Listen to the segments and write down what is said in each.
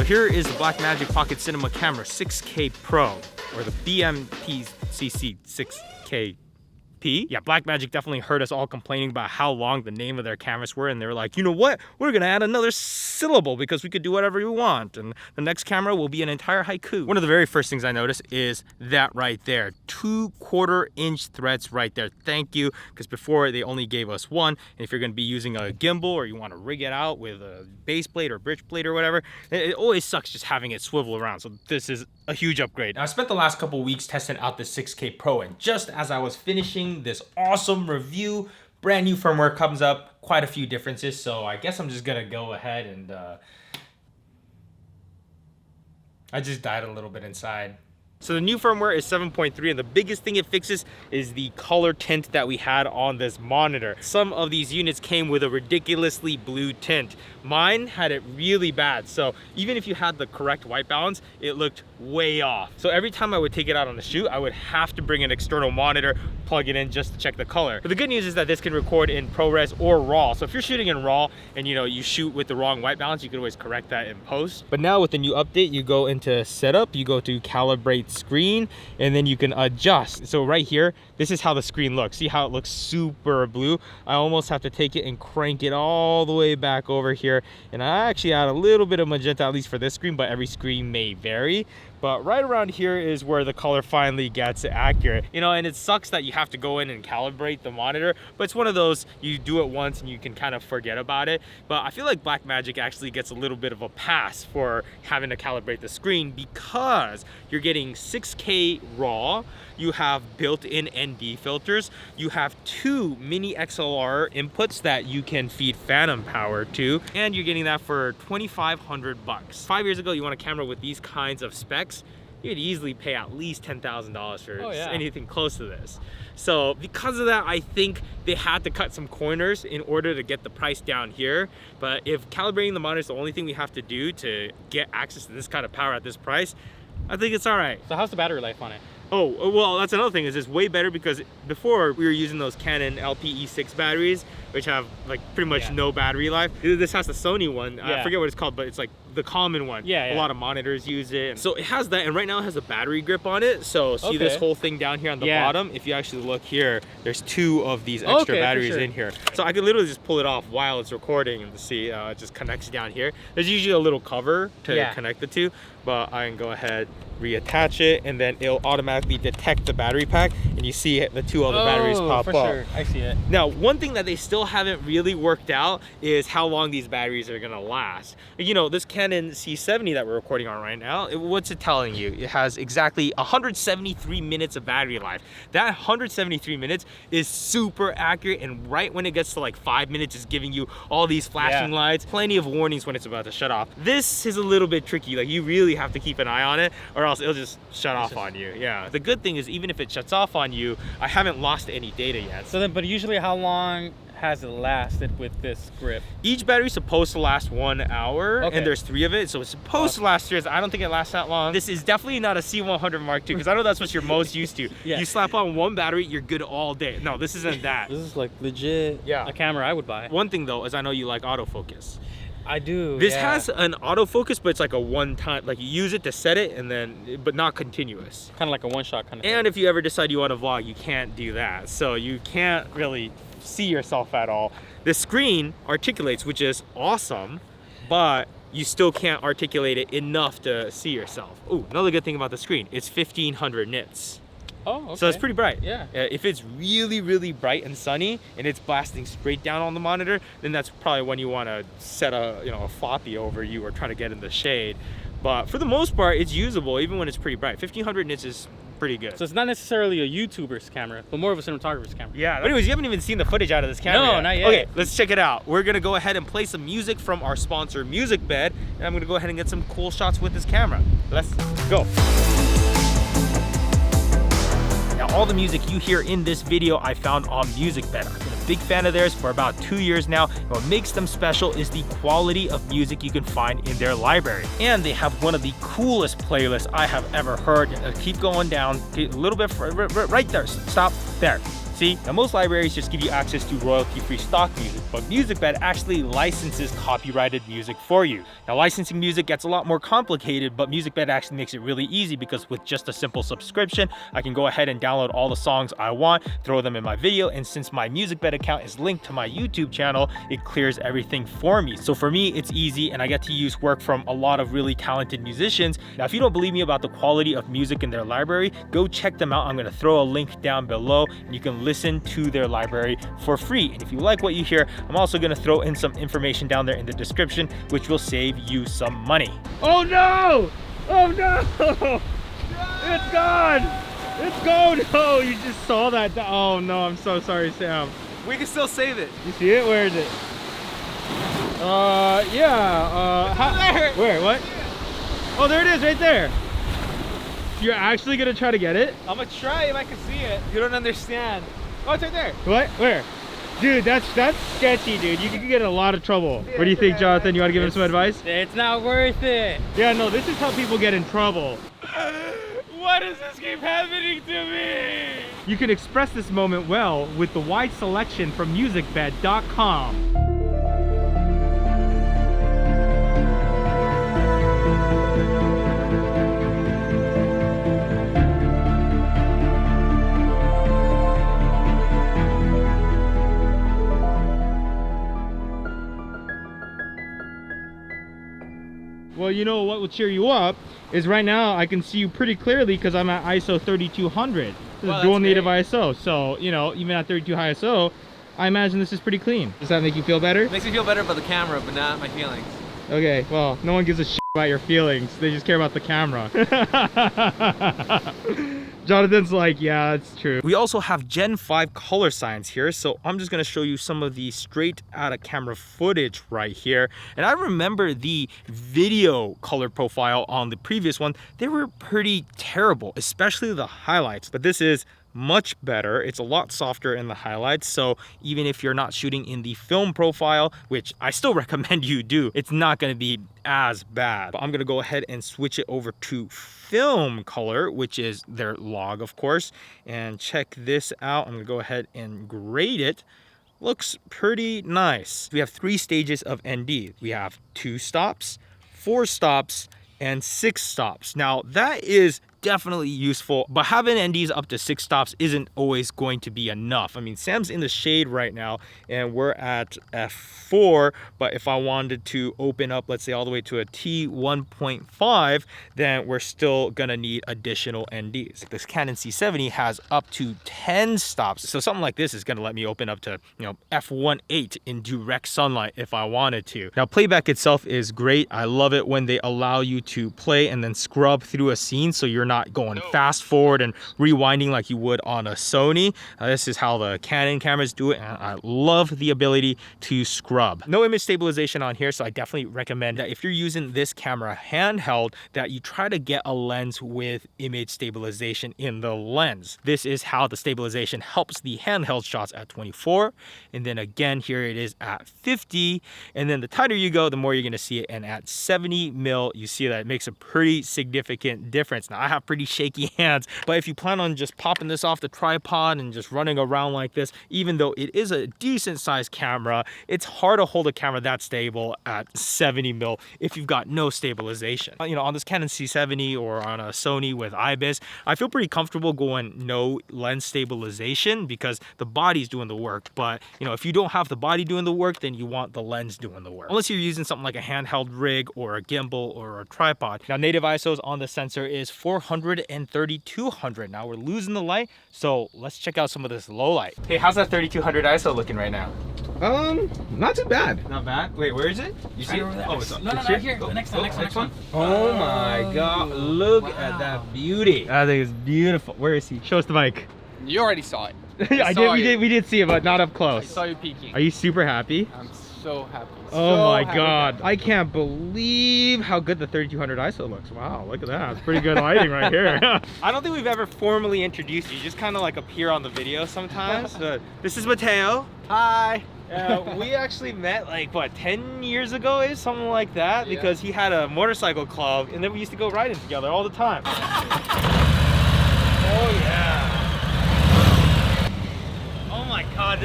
here is the Blackmagic Pocket Cinema Camera 6K Pro, or the BMPCC 6K. Yeah, Blackmagic definitely heard us all complaining about how long the name of their cameras were, and they were like, you know what? We're gonna add another syllable because we could do whatever we want, and the next camera will be an entire haiku. One of the very first things I noticed is that right there, 2/4 inch threads right there. Thank you, because before they only gave us one, and if you're gonna be using a gimbal or you want to rig it out with a base plate or bridge plate or whatever, it always sucks just having it swivel around. So this is a huge upgrade. Now, I spent the last couple weeks testing out the 6K Pro, and just as I was finishing this awesome review, brand new firmware comes up, quite a few differences, so I guess I'm just gonna go ahead and I just died a little bit inside. So the new firmware is 7.3, and the biggest thing it fixes is the color tint that we had on this monitor. Some of these units came with a ridiculously blue tint. Mine had it really bad, so even if you had the correct white balance, it looked way off. So every time I would take it out on the shoot, I would have to bring an external monitor, plug it in just to check the color. But the good news is that this can record in ProRes or RAW. So if you're shooting in RAW and you shoot with the wrong white balance, you can always correct that in post. But now with the new update, you go into setup, you go to calibrate screen, and then you can adjust. So right here, this is how the screen looks. See how it looks super blue? I almost have to take it and crank it all the way back over here. And I actually add a little bit of magenta, at least for this screen, but every screen may vary. But right around here is where the color finally gets accurate. And it sucks that you have to go in and calibrate the monitor, but it's one of those, you do it once and you can kind of forget about it. But I feel like Blackmagic actually gets a little bit of a pass for having to calibrate the screen, because you're getting 6K RAW, you have built-in ND filters, you have 2 mini XLR inputs that you can feed phantom power to, and you're getting that for $2,500. 5 years ago, you want a camera with these kinds of specs, you could easily pay at least $10,000 for anything close to this. So because of that, I think they had to cut some corners in order to get the price down here. But if calibrating the monitor is the only thing we have to do to get access to this kind of power at this price, I think it's all right. So how's the battery life on it? Oh, well, that's another thing, is it's way better, because before we were using those Canon LPE6 batteries, which have like pretty much no battery life. This has the Sony one. I forget what it's called, but it's like the common one. A lot of monitors use it. So it has that, and right now it has a battery grip on it. So see this whole thing down here on the bottom? If you actually look here, there's 2 of these extra batteries in here. So I could literally just pull it off while it's recording, and see it just connects down here. There's usually a little cover to connect the two, but I can go ahead, reattach it, and then it'll automatically detect the battery pack, and you see the 2 other batteries pop up. Sure. I see it. Now, one thing that they still haven't really worked out is how long these batteries are gonna last. This Canon C70 that we're recording on right now, what's it telling you? It has exactly 173 minutes of battery life. That 173 minutes is super accurate, and right when it gets to like 5 minutes, it's giving you all these flashing lights, plenty of warnings when it's about to shut off. This is a little bit tricky. Like, you really have to keep an eye on it, or else it'll just shut off on you. The good thing is, even if it shuts off on you, I haven't lost any data yet. So then, but usually how long has it lasted with this grip? Each battery's supposed to last 1 hour, and there's 3 of it, so it's supposed to last years. I don't think it lasts that long. This is definitely not a C100 Mark II, because I know that's what you're most used to. You slap on 1 battery, you're good all day. No, this isn't that. This is like legit a camera I would buy. One thing though is, I know you like autofocus. I do. This has an autofocus, but it's like a one-time, like you use it to set it, and then, but not continuous. Kind of like a one-shot kind of thing. And if you ever decide you want to vlog, you can't do that. So you can't really see yourself at all. The screen articulates, which is awesome, but you still can't articulate it enough to see yourself. Oh, another good thing about the screen, it's 1500 nits. Oh, okay. So it's pretty bright. Yeah. If it's really, really bright and sunny and it's blasting straight down on the monitor, then that's probably when you want to set a floppy over you or try to get in the shade. But for the most part, it's usable even when it's pretty bright. 1500 nits is pretty good. So it's not necessarily a YouTuber's camera, but more of a cinematographer's camera. Yeah. But anyways, you haven't even seen the footage out of this camera yet. Not yet. Okay, let's check it out. We're gonna go ahead and play some music from our sponsor, MusicBed, and I'm gonna go ahead and get some cool shots with this camera. Let's go. Now, all the music you hear in this video I found on MusicBed. I've been a big fan of theirs for about 2 years now, and what makes them special is the quality of music you can find in their library. And they have one of the coolest playlists I have ever heard. Keep going down, a little bit right there, stop there. See, now most libraries just give you access to royalty-free stock music, but MusicBed actually licenses copyrighted music for you. Now licensing music gets a lot more complicated, but MusicBed actually makes it really easy because with just a simple subscription, I can go ahead and download all the songs I want, throw them in my video, and since my MusicBed account is linked to my YouTube channel, it clears everything for me. So for me, it's easy and I get to use work from a lot of really talented musicians. Now, if you don't believe me about the quality of music in their library, go check them out. I'm gonna throw a link down below and you can listen to their library for free. And if you like what you hear, I'm also gonna throw in some information down there in the description, which will save you some money. Oh no! Oh no! It's gone! It's gone! No, you just saw that. Oh no, I'm so sorry, Sam. We can still save it. You see it? Where is it? Where? What? Oh, there it is, right there. You're actually gonna try to get it? I'm gonna try if I can see it. You don't understand. Oh, it's right there. What? Where? Dude, that's sketchy, dude. You could get in a lot of trouble. What do you think, Jonathan? You want to give him some advice? It's not worth it. Yeah, no, this is how people get in trouble. Why does this keep happening to me? You can express this moment well with the wide selection from musicbed.com. Well, you know what will cheer you up is right now I can see you pretty clearly because I'm at ISO 3200. This is dual native ISO, so you know, even at 32 high ISO, I imagine this is pretty clean. Does that make you feel better? It makes me feel better about the camera, but not my feelings. Okay, well, no one gives a shit about your feelings. They just care about the camera. Jonathan's like, yeah, that's true. We also have Gen 5 color science here, so I'm just gonna show you some of the straight out of camera footage right here. And I remember the video color profile on the previous one, they were pretty terrible, especially the highlights. But this is much better. It's a lot softer in the highlights, so even if you're not shooting in the film profile, which I still recommend you do, it's not going to be as bad. But I'm going to go ahead and switch it over to film color, which is their log, of course, and check this out. I'm going to go ahead and grade it. Looks pretty nice. We have 3 stages of ND. We have 2 stops, 4 stops, and 6 stops. Now that is definitely useful, but having NDs up to 6 stops isn't always going to be enough. I mean, Sam's in the shade right now and we're at f4, but if I wanted to open up, let's say all the way to a T1.5, then we're still gonna need additional NDs. This Canon C70 has up to 10 stops, so something like this is gonna let me open up to, you know, f1.8 in direct sunlight if I wanted to. Now playback itself is great. I love it when they allow you to play and then scrub through a scene so you're not going fast forward and rewinding like you would on a Sony. This is how the Canon cameras do it, and I love the ability to scrub. No image stabilization on here, so I definitely recommend that if you're using this camera handheld, that you try to get a lens with image stabilization in the lens. This is how the stabilization helps the handheld shots at 24, and then again here it is at 50, and then the tighter you go, the more you're going to see it, and at 70 mil, you see that it makes a pretty significant difference. Now I have pretty shaky hands, but if you plan on just popping this off the tripod and just running around like this, even though it is a decent sized camera, it's hard to hold a camera that stable at 70 mil if you've got no stabilization. You know, on this Canon C70 or on a Sony with IBIS, I feel pretty comfortable going no lens stabilization because the body's doing the work. But you know, if you don't have the body doing the work, then you want the lens doing the work, unless you're using something like a handheld rig or a gimbal or a tripod. Now native ISOs on the sensor is 400 and 3200. Now we're losing the light, so let's check out some of this low light. Hey, how's that 3200 ISO looking right now? Not too bad. Not bad. Wait, where is it? You see it? Oh, it's up. No, right here. The next one. Oh my god, look at that beauty. I think it's beautiful. Where is he? Show us the mic. You already saw it. We did see it, but not up close. I saw you peeking. Are you super happy? I'm so happy. Oh my god. I can't believe how good the 3200 ISO looks. Wow, look at that. It's pretty good lighting right here. I don't think we've ever formally introduced you. You just kind of like appear on the video sometimes. But this is Mateo. Hi. We actually met like, what, 10 years ago is something like that? Yeah. Because he had a motorcycle club and then we used to go riding together all the time. Oh yeah. god,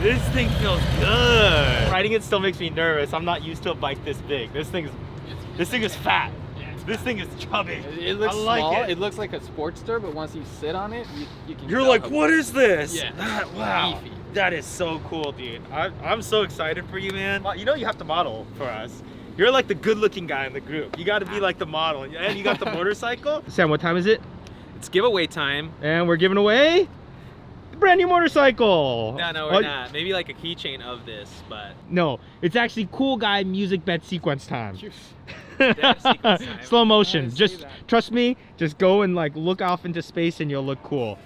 this thing feels good. Riding it still makes me nervous. I'm not used to a bike this big. This thing is fat. This thing is chubby. It looks small. It looks like a Sportster, but once you sit on it, you can. You're like, what is this? Yeah. Wow. Beefy. That is so cool, dude. I'm so excited for you, man. You know you have to model for us. You're like the good-looking guy in the group. You got to be like the model, and you got the motorcycle. Sam, what time is it? It's giveaway time. And we're giving away a brand new motorcycle. No, we're not. Maybe like a keychain of this, but no, it's actually cool guy music bed sequence time. Sequence time. Slow motion. Just trust me. Just go and like look off into space, and you'll look cool.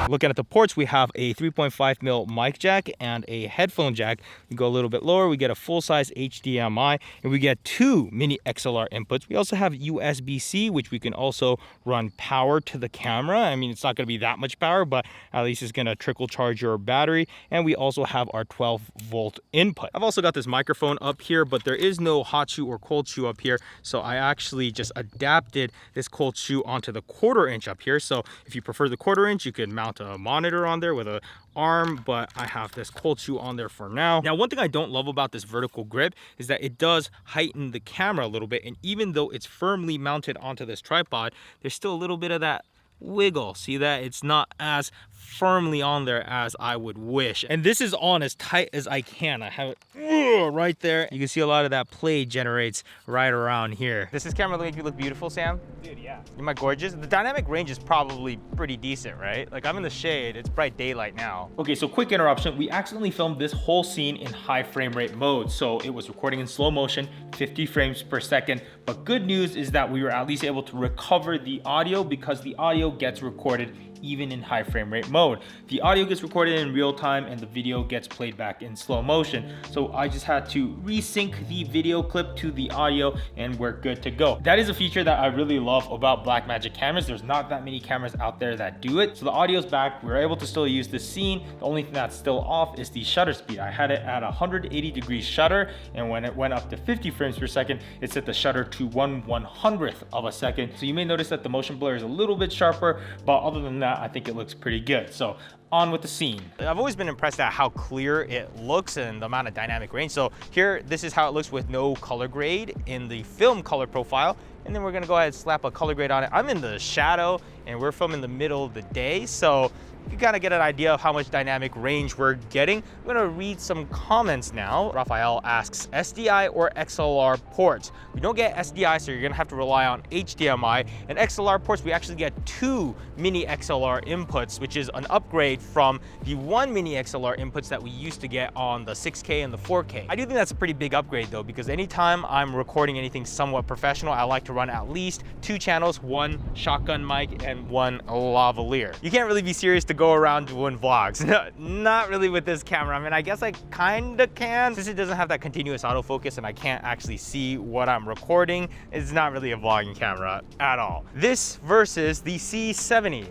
Looking at the ports, we have a 3.5mm mic jack and a headphone jack. We go a little bit lower, we get a full-size HDMI, and we get 2 mini XLR inputs. We also have USB-C, which we can also run power to the camera. I mean, it's not going to be that much power, but at least it's going to trickle charge your battery. And we also have our 12-volt input. I've also got this microphone up here, but there is no hot shoe or cold shoe up here. So I actually just adapted this cold shoe onto the 1/4 inch up here. So if you prefer the 1/4 inch, you could mount a monitor on there with a arm, but I have this cold shoe on there for now. Now, one thing I don't love about this vertical grip is that it does heighten the camera a little bit, and even though it's firmly mounted onto this tripod, there's still a little bit of that wiggle. See that? It's not as firmly on there as I would wish. And this is on as tight as I can. I have it right there. You can see a lot of that play generates right around here. Does this camera make you look beautiful, Sam? Dude, yeah. Am I gorgeous? The dynamic range is probably pretty decent, right? Like, I'm in the shade, it's bright daylight now. Okay, so quick interruption. We accidentally filmed this whole scene in high frame rate mode. So it was recording in slow motion, 50 frames per second. But good news is that we were at least able to recover the audio because the audio gets recorded even in high frame rate mode. The audio gets recorded in real time and the video gets played back in slow motion. So I just had to resync the video clip to the audio and we're good to go. That is a feature that I really love about Blackmagic cameras. There's not that many cameras out there that do it. So the audio's back. We're able to still use the scene. The only thing that's still off is the shutter speed. I had it at 180 degrees shutter, and when it went up to 50 frames per second, it set the shutter to 1/100th of a second. So you may notice that the motion blur is a little bit sharper, but other than that, I think it looks pretty good. So on with the scene. I've always been impressed at how clear it looks and the amount of dynamic range. So here, this is how it looks with no color grade in the film color profile. And then we're gonna go ahead and slap a color grade on it. I'm in the shadow and we're filming the middle of the day. So you kind of get an idea of how much dynamic range we're getting. I'm gonna read some comments now. Raphael asks, SDI or XLR ports? We don't get SDI, so you're gonna have to rely on HDMI. And XLR ports, we actually get 2 mini XLR inputs, which is an upgrade from the 1 mini XLR inputs that we used to get on the 6K and the 4K. I do think that's a pretty big upgrade though, because anytime I'm recording anything somewhat professional, I like to run at least 2 channels, 1 shotgun mic and 1 lavalier. You can't really be serious to go around doing vlogs. Not really with this camera. I mean, I guess I kinda can. Since it doesn't have that continuous autofocus and I can't actually see what I'm recording, it's not really a vlogging camera at all. This versus the C70.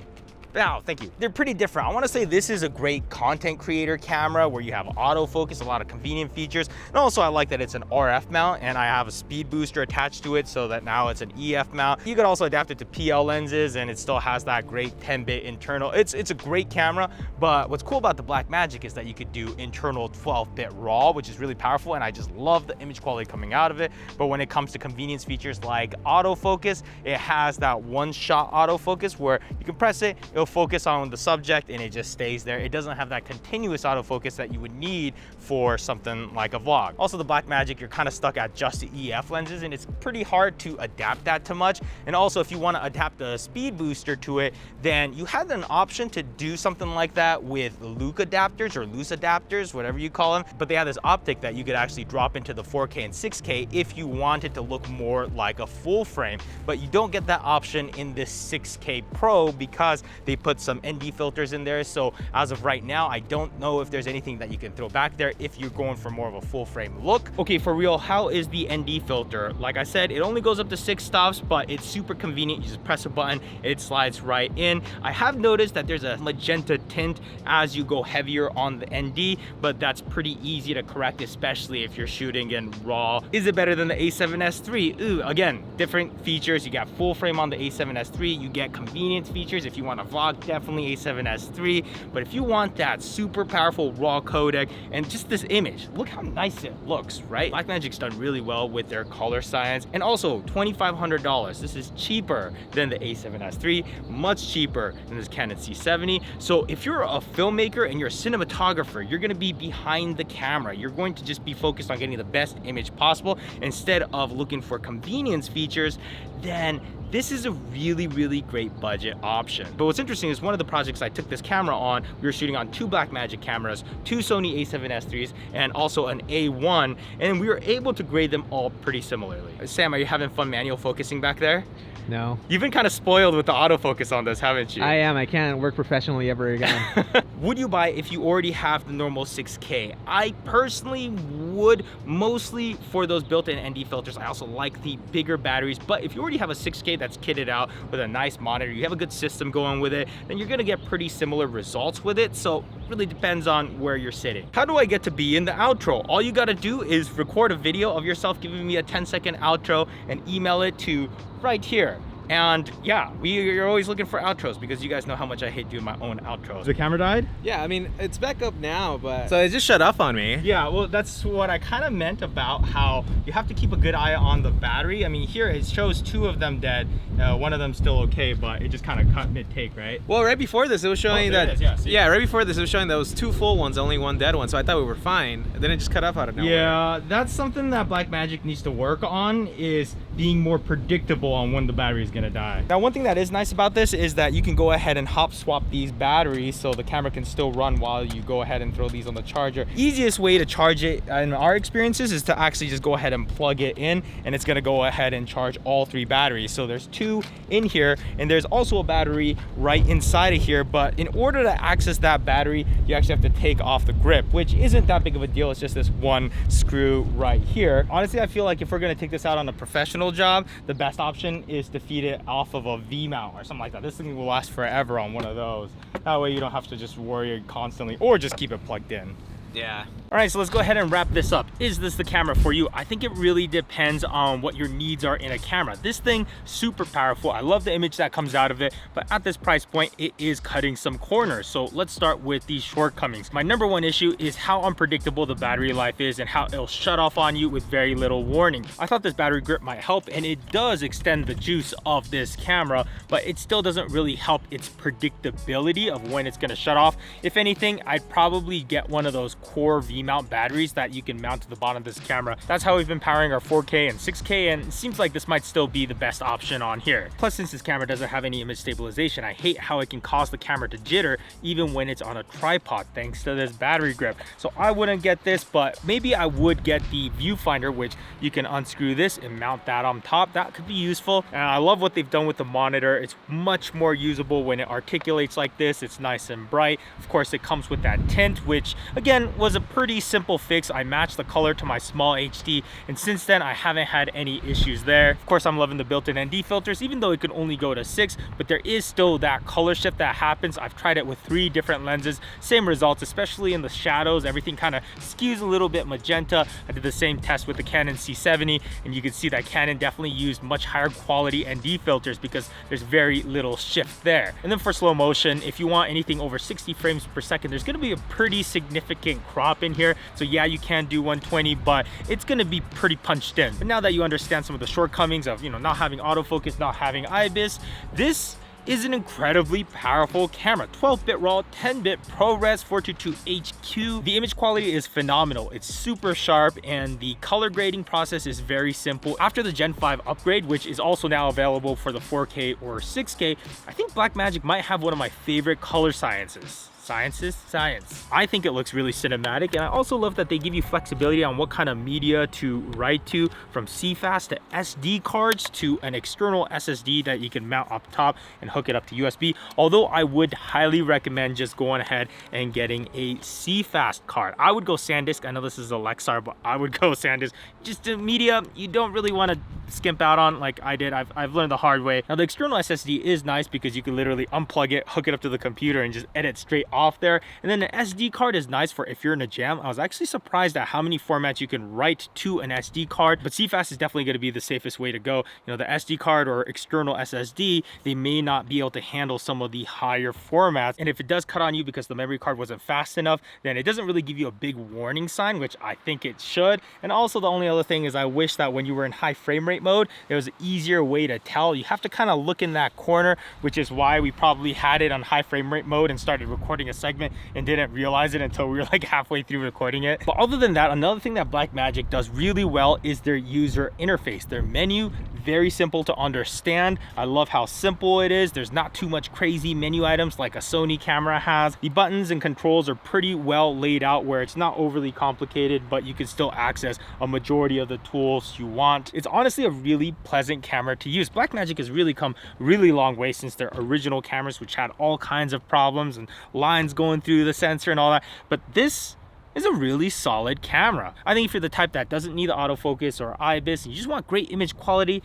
Oh, thank you. They're pretty different. I want to say this is a great content creator camera where you have autofocus, a lot of convenient features. And also I like that it's an RF mount and I have a speed booster attached to it so that now it's an EF mount. You could also adapt it to PL lenses and it still has that great 10-bit internal. It's a great camera, but what's cool about the Blackmagic is that you could do internal 12-bit RAW, which is really powerful, and I just love the image quality coming out of it. But when it comes to convenience features like autofocus, it has that one-shot autofocus where you can press it, it'll focus on the subject and it just stays there. It doesn't have that continuous autofocus that you would need for something like a vlog. Also, the Blackmagic, you're kind of stuck at just the EF lenses and it's pretty hard to adapt that to much. And also, if you want to adapt the speed booster to it, then you had an option to do something like that with Luke adapters or loose adapters, whatever you call them. But they have this optic that you could actually drop into the 4K and 6K if you wanted to look more like a full frame. But you don't get that option in this 6K Pro because they They put some ND filters in there, so as of right now, I don't know if there's anything that you can throw back there if you're going for more of a full frame look. Okay, for real, how is the ND filter? Like I said, it only goes up to 6 stops, but it's super convenient. You just press a button, it slides right in. I have noticed that there's a magenta tint as you go heavier on the ND, but that's pretty easy to correct, especially if you're shooting in RAW. Is it better than the A7S III? Ooh, again, different features. You got full frame on the A7S III, you get convenience features. If you want to vlog, definitely A7S III, but if you want that super powerful RAW codec and just this image, look how nice it looks, right? Blackmagic's done really well with their color science, and also $2,500. This is cheaper than the A7S III, much cheaper than this Canon C70. So if you're a filmmaker and you're a cinematographer, you're gonna be behind the camera. You're going to just be focused on getting the best image possible instead of looking for convenience features, then this is a really, really great budget option. But what's interesting is one of the projects I took this camera on, we were shooting on 2 Blackmagic cameras, 2 Sony A7S IIIs, and also an A1, and we were able to grade them all pretty similarly. Sam, are you having fun manual focusing back there? No. You've been kind of spoiled with the autofocus on this, haven't you? I am. I can't work professionally ever again. Would you buy if you already have the normal 6K? I personally would, mostly for those built-in ND filters. I also like the bigger batteries, but if you already have a 6K that's kitted out with a nice monitor, you have a good system going with it, then you're gonna get pretty similar results with it. So it really depends on where you're sitting. How do I get to be in the outro? All you gotta do is record a video of yourself giving me a 10-second outro and email it to right here. And yeah, we're always looking for outros because you guys know how much I hate doing my own outros. The camera died? Yeah, I mean, it's back up now, but... So it just shut off on me. Yeah, well, that's what I kind of meant about how you have to keep a good eye on the battery. I mean, here it shows 2 of them dead. One of them still okay, but it just kind of cut mid-take, right? Well, right before this, it was showing that... Yeah, right before this, it was showing that it was 2 full ones, only 1 dead one, so I thought we were fine. Then it just cut off out of nowhere. Yeah, that's something that Blackmagic needs to work on, is being more predictable on when the battery is gonna die. Now, one thing that is nice about this is that you can go ahead and hop swap these batteries so the camera can still run while you go ahead and throw these on the charger. Easiest way to charge it in our experiences is to actually just go ahead and plug it in, and it's gonna go ahead and charge all 3 batteries. So there's 2 in here, and there's also a battery right inside of here, but in order to access that battery, you actually have to take off the grip, which isn't that big of a deal. It's just this 1 screw right here. Honestly, I feel like if we're gonna take this out on a professional job, the best option is to feed it off of a V-mount or something like that. This thing will last forever on one of those. That way you don't have to just worry constantly, or just keep it plugged in. Yeah. All right, so let's go ahead and wrap this up. Is this the camera for you? I think it really depends on what your needs are in a camera. This thing, super powerful. I love the image that comes out of it, but at this price point, it is cutting some corners. So let's start with these shortcomings. My number 1 issue is how unpredictable the battery life is and how it'll shut off on you with very little warning. I thought this battery grip might help, and it does extend the juice of this camera, but it still doesn't really help its predictability of when it's gonna shut off. If anything, I'd probably get one of those core V-mount batteries that you can mount to the bottom of this camera. That's how we've been powering our 4K and 6K, and it seems like this might still be the best option on here. Plus, since this camera doesn't have any image stabilization, I hate how it can cause the camera to jitter even when it's on a tripod thanks to this battery grip. So I wouldn't get this, but maybe I would get the viewfinder, which you can unscrew this and mount that on top. That could be useful. And I love what they've done with the monitor. It's much more usable when it articulates like this. It's nice and bright. Of course, it comes with that tint, which again was a pretty simple fix. I matched the color to my small HD, and since then I haven't had any issues there. Of course, I'm loving the built-in ND filters, even though it could only go to 6, but there is still that color shift that happens. I've tried it with 3 different lenses, same results, especially in the shadows. Everything kind of skews a little bit magenta. I did the same test with the Canon C70, and you can see that Canon definitely used much higher quality ND filters because there's very little shift there. And then for slow motion, if you want anything over 60 frames per second, there's going to be a pretty significant crop in here. So yeah, you can do 120, but it's going to be pretty punched in. But now that you understand some of the shortcomings of, not having autofocus, not having IBIS, this is an incredibly powerful camera. 12-bit RAW, 10-bit ProRes 422HQ. The image quality is phenomenal. It's super sharp, and the color grading process is very simple. After the Gen 5 upgrade, which is also now available for the 4K or 6K, I think Blackmagic might have one of my favorite color sciences. Science. I think it looks really cinematic, and I also love that they give you flexibility on what kind of media to write to, from CFast to SD cards to an external SSD that you can mount up top and hook it up to USB. Although I would highly recommend just going ahead and getting a CFast card. I would go SanDisk. I know this is a Lexar, but I would go SanDisk. Just the media you don't really want to skimp out on like I did. I've learned the hard way. Now the external SSD is nice because you can literally unplug it, hook it up to the computer, and just edit straight off there. And then the SD card is nice for if you're in a jam. I was actually surprised at how many formats you can write to an SD card, but CFast is definitely going to be the safest way to go. You know, the SD card or external SSD, they may not be able to handle some of the higher formats, and if it does cut on you because the memory card wasn't fast enough, then it doesn't really give you a big warning sign, which I think it should. And also the only other thing is I wish that when you were in high frame rate mode, there was an easier way to tell. You have to kind of look in that corner, which is why we probably had it on high frame rate mode and started recording a segment and didn't realize it until we were like halfway through recording it. But other than that, another thing that BlackMagic does really well is their user interface. Their menu, very simple to understand. I love how simple it is. There's not too much crazy menu items like a Sony camera has. The buttons and controls are pretty well laid out where it's not overly complicated, but you can still access a majority of the tools you want. It's honestly a really pleasant camera to use. BlackMagic has really come really long way since their original cameras, which had all kinds of problems and lines going through the sensor and all that. But this is a really solid camera. I think if you're the type that doesn't need the autofocus or IBIS and you just want great image quality,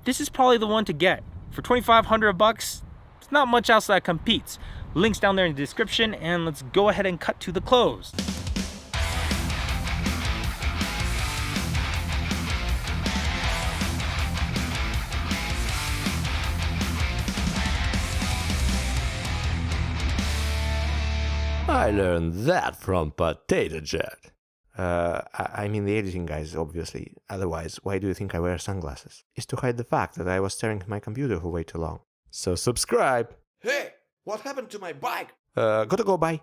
this is probably the one to get. For 2,500 bucks, it's not much else that competes. Links down there in the description, and let's go ahead and cut to the close. I learned that from Potato Jet. I mean the editing guys, obviously. Otherwise, why do you think I wear sunglasses? It's to hide the fact that I was staring at my computer for way too long. So subscribe. Hey, what happened to my bike? Gotta go, bye.